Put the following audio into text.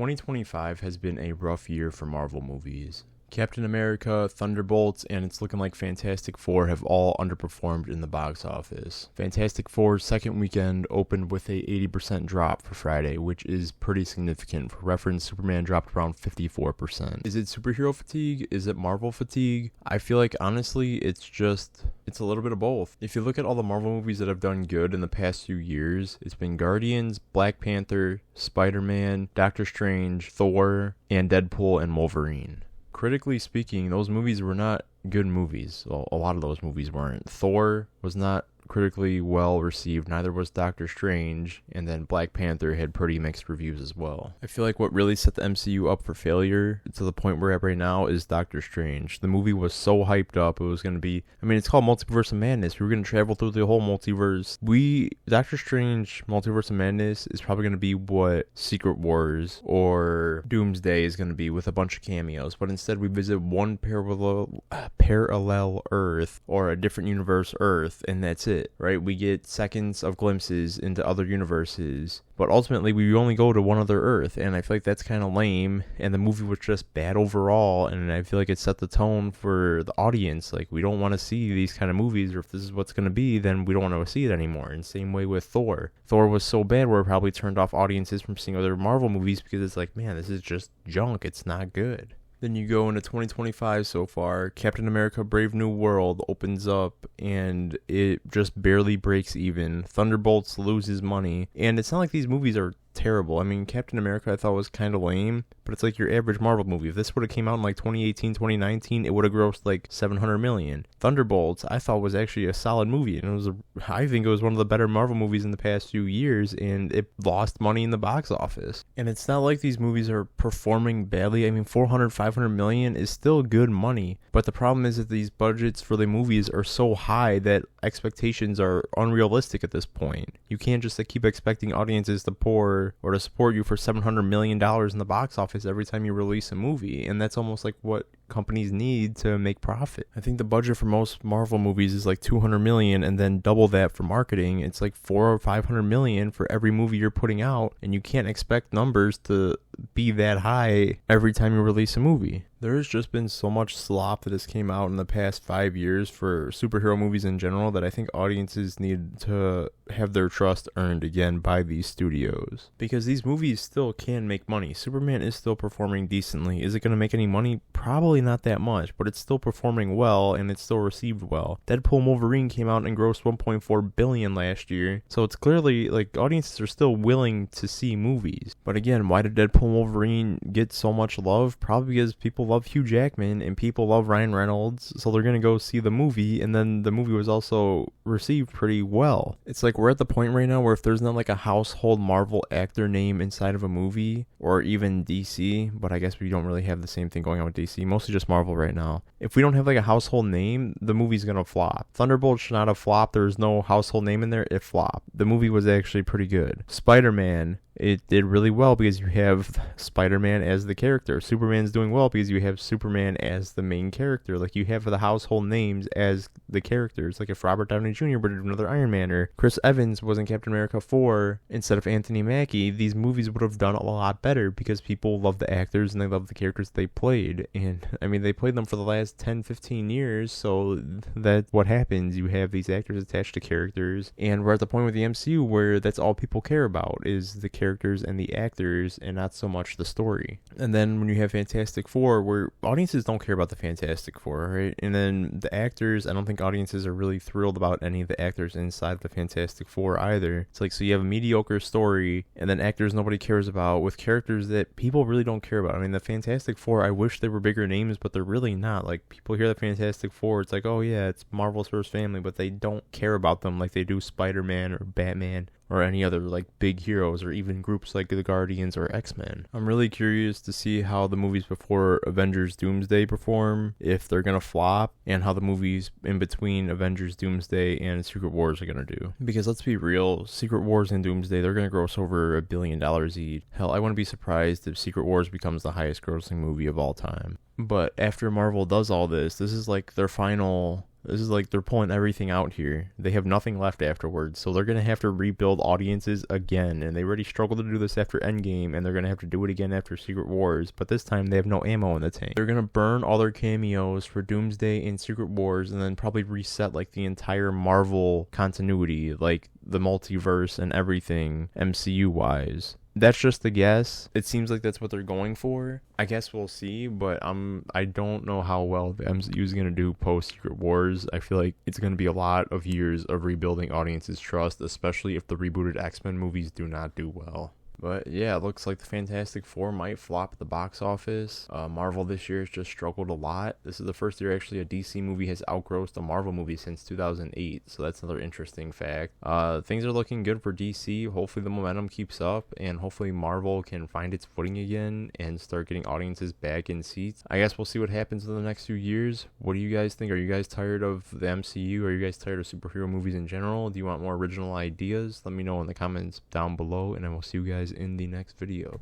2025 has been a rough year for Marvel movies. Captain America, Thunderbolts, and it's looking like Fantastic Four have all underperformed in the box office. Fantastic Four's second weekend opened with a 80% drop for Friday, which is pretty significant. For reference, Superman dropped around 54%. Is it superhero fatigue? Is it Marvel fatigue? I feel like, honestly, it's a little bit of both. If you look at all the Marvel movies that have done good in the past few years, it's been Guardians, Black Panther, Spider-Man, Doctor Strange, Thor, and Deadpool and Wolverine. Critically speaking, those movies were not good movies. Well, a lot of those movies weren't. Thor was not critically well received, neither was Doctor Strange, and then Black Panther had pretty mixed reviews as well. I feel like what really set the MCU up for failure to the point we're at right now is Doctor Strange. The movie was so hyped up, it was going to be, it's called Multiverse of Madness. We were going to travel through the whole multiverse. Doctor Strange Multiverse of Madness is probably going to be what Secret Wars or Doomsday is going to be, with a bunch of cameos, but instead we visit one parallel Earth, or a different universe Earth, and that's it. Right? We get seconds of glimpses into other universes, but ultimately we only go to one other Earth, and I feel like that's kind of lame, and the movie was just bad overall, and I feel like it set the tone for the audience. Like, we don't want to see these kind of movies, or if this is what's going to be, then we don't want to see it anymore. And same way with Thor. Thor was so bad where it probably turned off audiences from seeing other Marvel movies, because it's like, man, this is just junk. It's not good. Then you go into 2025 so far, Captain America Brave New World opens up, and it just barely breaks even. Thunderbolts loses money, and it's not like these movies are terrible. Captain America I thought was kind of lame, but it's like your average Marvel movie. If this would have came out in like 2018, 2019, it would have grossed like $700 million. Thunderbolts I thought was actually a solid movie, and I think it was one of the better Marvel movies in the past few years, and it lost money in the box office. And it's not like these movies are performing badly. 400, 500 million is still good money, but the problem is that these budgets for the movies are so high that expectations are unrealistic at this point. You can't just keep expecting audiences to pour or to support you for $700 million in the box office every time you release a movie, and that's almost like what companies need to make profit. I think the budget for most Marvel movies is like $200 million, and then double that for marketing. It's like $400 or $500 million for every movie you're putting out, and you can't expect numbers to be that high every time you release a movie. There's just been so much slop that has came out in the past 5 years for superhero movies in general that I think audiences need to have their trust earned again by these studios, because these movies still can make money. Superman is still performing decently. Is it going to make any money? Probably not that much, but it's still performing well, and it's still received well. Deadpool and Wolverine came out and grossed $1.4 billion last year, so it's clearly like audiences are still willing to see movies. But again, why did Deadpool and Wolverine get so much love? Probably because people love Hugh Jackman and people love Ryan Reynolds, so they're gonna go see the movie, and then the movie was also received pretty well. It's like we're at the point right now where if there's not like a household Marvel actor name inside of a movie, or even DC, but I guess we don't really have the same thing going on with DC, mostly just Marvel right now. If we don't have like a household name, the movie's gonna flop. Thunderbolts should not have flopped. There was no household name in there. It flopped. The movie was actually pretty good. Spider-Man, it did really well because you have Spider-Man as the character. Superman's doing well because you have Superman as the main character. Like, you have the household names as the characters. Like, if Robert Downey Jr. would have another Iron Man, or Chris Evans was in Captain America 4 instead of Anthony Mackie, these movies would have done a lot better because people love the actors and they love the characters they played. And, they played them for the last 10, 15 years, so that's what happens. You have these actors attached to characters, and we're at the point with the MCU where that's all people care about is the characters and the actors, and not so much the story. And then when you have Fantastic Four, where audiences don't care about the Fantastic Four, right? And then the actors, I don't think audiences are really thrilled about any of the actors inside the Fantastic Four either. It's like, so you have a mediocre story, and then actors nobody cares about with characters that people really don't care about. The Fantastic Four, I wish they were bigger names, but they're really not. Like, people hear the Fantastic Four, it's like, oh yeah, it's Marvel's first family, but they don't care about them like they do Spider-Man or Batman or any other like big heroes, or even groups like the Guardians or X-Men. I'm really curious to see how the movies before Avengers Doomsday perform, if they're gonna flop, and how the movies in between Avengers Doomsday and Secret Wars are gonna do. Because let's be real, Secret Wars and Doomsday, they're gonna gross over $1 billion each. Hell, I wouldn't be surprised if Secret Wars becomes the highest grossing movie of all time. But after Marvel does all this, this is like their final This is like they're pulling everything out here. They have nothing left afterwards, so they're gonna have to rebuild audiences again. And they already struggled to do this after Endgame, and they're gonna have to do it again after Secret Wars. But this time they have no ammo in the tank. They're gonna burn all their cameos for Doomsday and Secret Wars, and then probably reset like the entire Marvel continuity, like the multiverse and everything MCU wise. That's just a guess. It seems like that's what they're going for. I guess we'll see, but I don't know how well the MCU is gonna do post Secret Wars. I feel like it's gonna be a lot of years of rebuilding audiences' trust, especially if the rebooted X-Men movies do not do well. But yeah, it looks like the Fantastic Four might flop at the box office. Marvel this year has just struggled a lot. This is the first year actually a DC movie has outgrossed a Marvel movie since 2008, so that's another interesting fact. Things are looking good for DC. Hopefully the momentum keeps up, and hopefully Marvel can find its footing again and start getting audiences back in seats. I guess we'll see what happens in the next few years. What do you guys think? Are you guys tired of the MCU? Are you guys tired of superhero movies in general? Do you want more original ideas? Let me know in the comments down below, and I will see you guys in the next video.